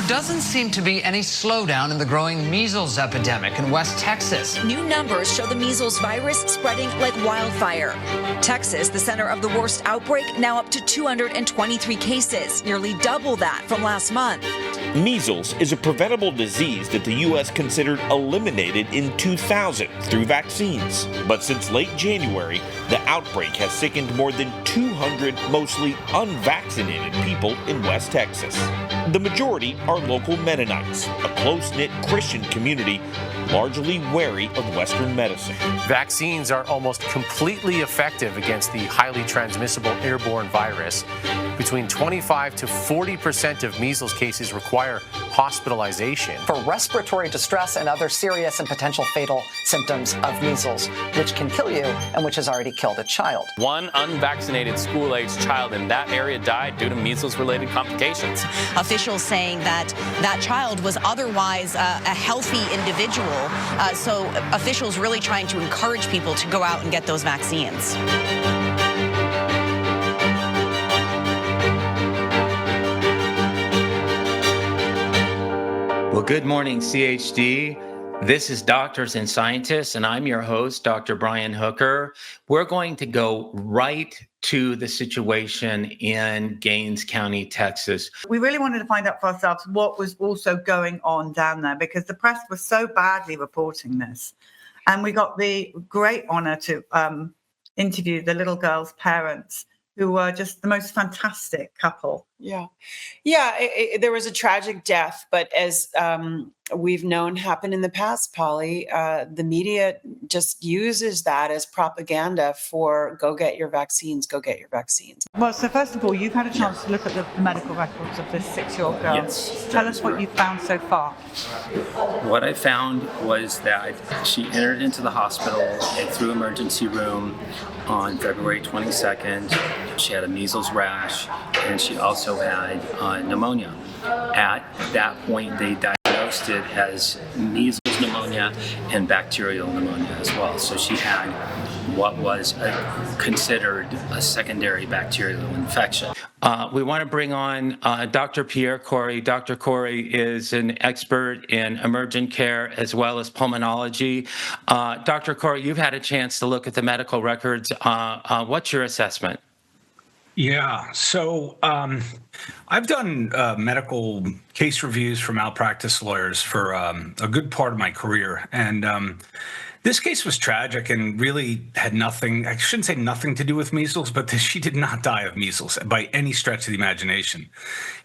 doesn't seem to be any slowdown in the growing measles epidemic in West Texas. New numbers show the measles virus spreading like wildfire. Texas, the center of the worst outbreak, now up to 223 cases, nearly double that from last month. Measles is a preventable disease that the U.S. considered eliminated in 2000 through vaccines. But since late January, the outbreak has sickened more than 200 mostly unvaccinated people in West Texas. The majority are local Mennonites, a close-knit Christian community largely wary of Western medicine. Vaccines are almost completely effective against the highly transmissible airborne virus. Between 25 to 40% of measles cases require hospitalization. For respiratory distress and other serious and potential fatal symptoms of measles, which can kill you and which has already killed a child. One unvaccinated school-aged child in that area died due to measles-related complications. Officials saying that that child was otherwise a healthy individual, so officials really trying to encourage people to go out and get those vaccines. Well, good morning, CHD. This is Doctors and Scientists, and I'm your host, Dr. Brian Hooker. We're going to go right to the situation in Gaines County, Texas. We really wanted to find out for ourselves what was also going on down there, because the press was so badly reporting this. And we got the great honor to interview the little girl's parents, who were just the most fantastic couple. Yeah. There was a tragic death, but as we've known happen in the past, Polly, the media just uses that as propaganda for go get your vaccines, go get your vaccines. Well, so first of all, you've had a chance to look at the medical records of this 6-year-old girl. Yes. Tell us what you've found so far. What I found was that she entered into the hospital and through emergency room on February 22nd. She had a measles rash, and she also had pneumonia. At that point, they diagnosed it as measles pneumonia and bacterial pneumonia as well. So she had what was considered a secondary bacterial infection. We want to bring on Dr. Pierre Corey. Dr. Corey is an expert in emergent care as well as pulmonology. Dr. Corey, you've had a chance to look at the medical records. What's your assessment? Yeah, so I've done medical case reviews for malpractice lawyers for a good part of my career. And this case was tragic and really had nothing, I shouldn't say nothing to do with measles, but she did not die of measles by any stretch of the imagination.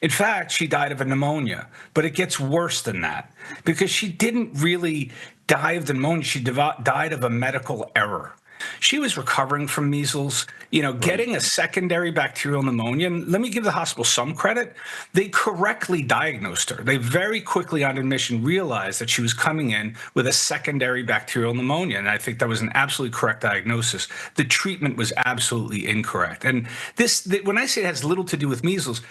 In fact, she died of a pneumonia, but it gets worse than that because she didn't really die of the pneumonia. She died of a medical error. She was recovering from measles, getting a secondary bacterial pneumonia. And let me give the hospital some credit. They correctly diagnosed her. They very quickly on admission realized that she was coming in with a secondary bacterial pneumonia. And I think that was an absolutely correct diagnosis. The treatment was absolutely incorrect. And when I say it has little to do with measles,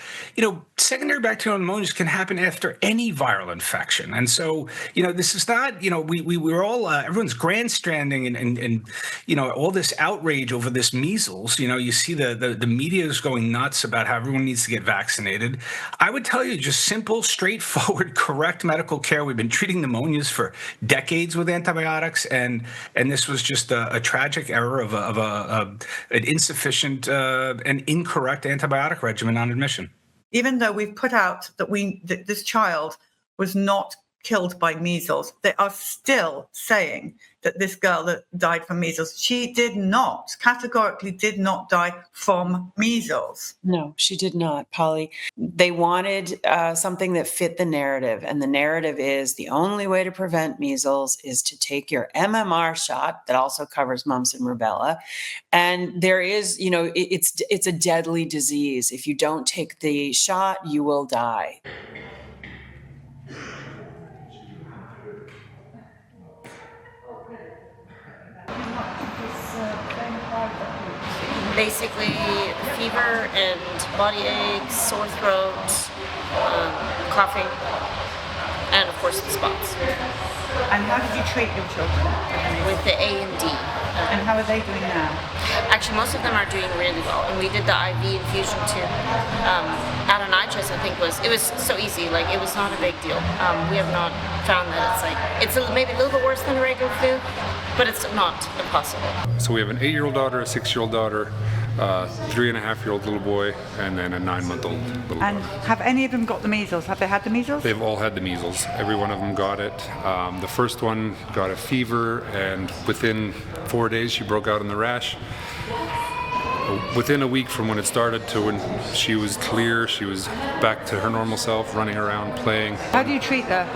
secondary bacterial pneumonias can happen after any viral infection. And so, this is not, we're all, everyone's grandstanding and all this outrage over this measles. You see the media is going nuts about how everyone needs to get vaccinated. I would tell you just simple, straightforward, correct medical care. We've been treating pneumonias for decades with antibiotics, and this was just a tragic error of an insufficient and incorrect antibiotic regimen on admission. Even though we've put out that this child was not killed by measles, they are still saying that this girl that died from measles, she categorically did not die from measles. No, she did not, Polly. They wanted something that fit the narrative, and the narrative is the only way to prevent measles is to take your MMR shot that also covers mumps and rubella. And there is, it's a deadly disease. If you don't take the shot, you will die. Basically, fever and body aches, sore throat, coughing, and of course the spots. And how did you treat your children? With the A and D. And how are they doing now? Actually, most of them are doing really well, and we did the IV infusion too. Adenitis, I think, it was so easy. Like, it was not a big deal. We have not found that it's maybe a little bit worse than a regular flu, but it's not impossible. So we have an 8-year-old daughter, a 6-year-old daughter, 3.5-year-old little boy, and then a 9-month-old little And daughter. have any of them got the measles? Have they had the measles? They've all had the measles. Every one of them got it. The first one got a fever, and within 4 days she broke out in the rash. Within a week from when it started to when she was clear, she was back to her normal self, running around, playing. How do you treat the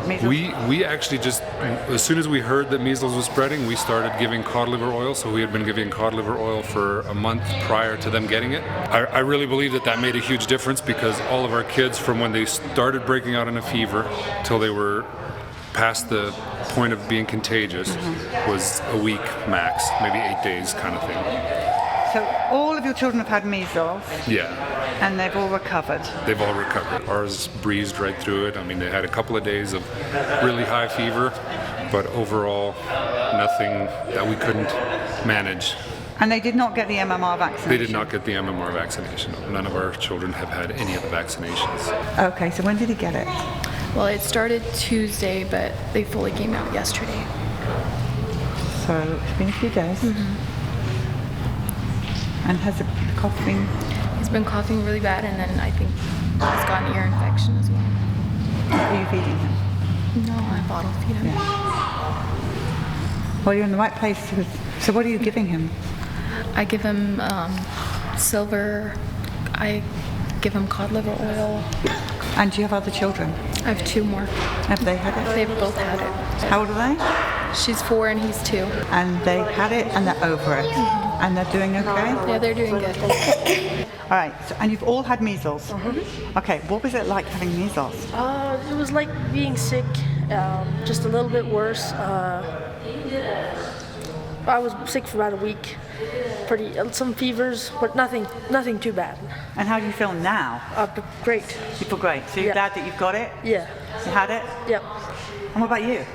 measles? We actually just, as soon as we heard that measles was spreading, we started giving cod liver oil. So we had been giving cod liver oil for a month prior to them getting it. I really believe that made a huge difference, because all of our kids, from when they started breaking out in a fever till they were past the point of being contagious, was a week max, maybe 8 days kind of thing. So all of your children have had measles? Yeah. And they've all recovered? They've all recovered. Ours breezed right through it. I mean, they had a couple of days of really high fever, but overall, nothing that we couldn't manage. And they did not get the MMR vaccination? They did not get the MMR vaccination. None of our children have had any of the vaccinations. Okay, so when did he get it? Well, it started Tuesday, but they fully came out yesterday. So it's been a few days. And has the cough been? He's been coughing really bad, and then I think he's got an ear infection as well. Are you feeding him? No, I bottle feed him. Well, you're in the right place. So what are you giving him? I give him silver. I give him cod liver oil. And do you have other children? I have 2 more. Have they had it? They've both had it. How old are they? She's 4 and he's 2. And they had it and they're over it? And they're doing okay? Yeah, they're doing good. All right, so, and you've all had measles? Okay, what was it like having measles? It was like being sick, just a little bit worse. I was sick for about a week. Some fevers, but nothing too bad. And how do you feel now? Great. You feel great. So you're glad that you've got it? Yeah. You had it? Yep. And what about you?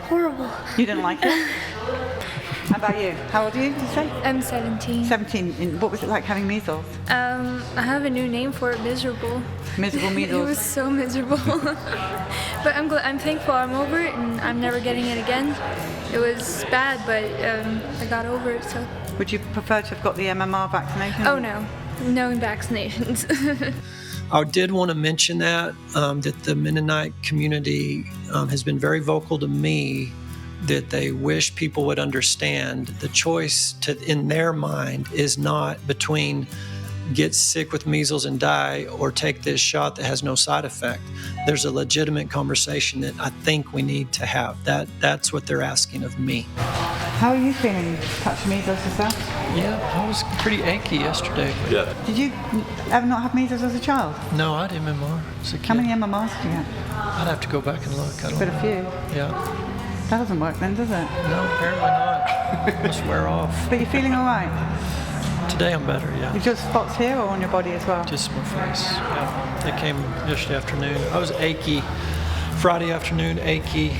Horrible. You didn't like it? How about you? How old are you, did you say? I'm 17. 17. And what was it like having measles? I have a new name for it, miserable. Miserable measles? It was so miserable. But I'm thankful I'm over it, and I'm never getting it again. It was bad, but I got over it, so. Would you prefer to have got the MMR vaccination? Oh, no. No vaccinations. I did want to mention that the Mennonite community has been very vocal to me that they wish people would understand the choice in their mind is not between get sick with measles and die or take this shot that has no side effect. There's a legitimate conversation that I think we need to have. That's what they're asking of me. How are you feeling? Touch measles yourself? Yeah, I was pretty achy yesterday. Yeah. Did you ever not have measles as a child? No, I had MMR as a kid. How many MMRs did you get? I'd have to go back and look. I don't But a know. few. Yeah. That doesn't work then, does it? No, apparently not. Must wear off. But you're feeling all right? Today I'm better, yeah. You just spots here or on your body as well? Just my face, yeah. They came yesterday afternoon. I was achy. Friday afternoon, achy.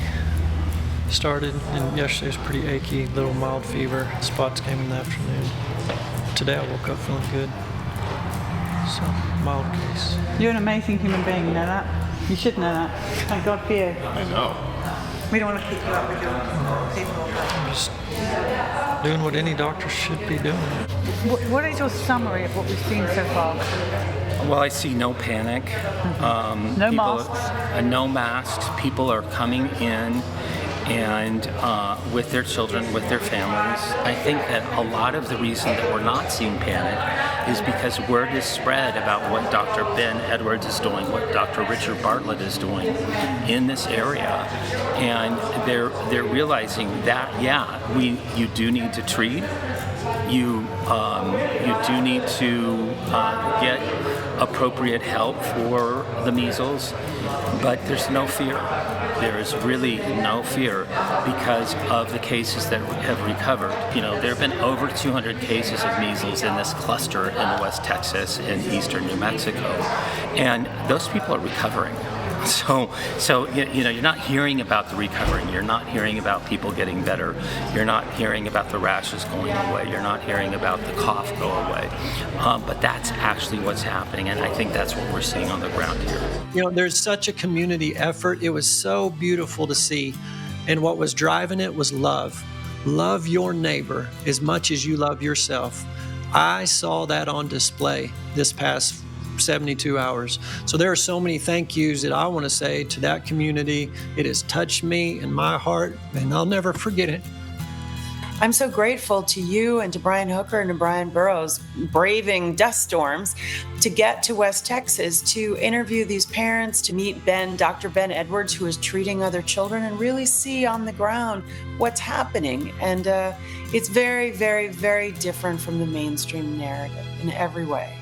Started, and yesterday was pretty achy, little mild fever. Spots came in the afternoon. Today I woke up feeling good. So, mild case. You're an amazing human being, you know that? You should know that. Thank God for you. I know. We don't want to keep you up with your people. I'm just doing what any doctor should be doing. What is your summary of what we've seen so far? Well, I see no panic. No masks? No masks. People are coming in and with their children, with their families. I think that a lot of the reason that we're not seeing panic is because word is spread about what Dr. Ben Edwards is doing, what Dr. Richard Bartlett is doing in this area, and they're realizing that you do need to treat. You do need to get appropriate help for the measles, but there's no fear. There is really no fear because of the cases that have recovered. You know, there have been over 200 cases of measles in this cluster in West Texas and eastern New Mexico, and those people are recovering. So you're not hearing about the recovering. You're not hearing about people getting better. You're not hearing about the rashes going away. You're not hearing about the cough go away. But that's actually what's happening, and I think that's what we're seeing on the ground here. There's such a community effort. It was so beautiful to see, and what was driving it was love. Love your neighbor as much as you love yourself. I saw that on display this past 72 hours. So there are so many thank yous that I want to say to that community. It has touched me in my heart, and I'll never forget it. I'm so grateful to you and to Brian Hooker and to Brian Burrows braving dust storms to get to West Texas to interview these parents, to meet Dr. Ben Edwards, who is treating other children, and really see on the ground what's happening. And it's very, very, very different from the mainstream narrative in every way.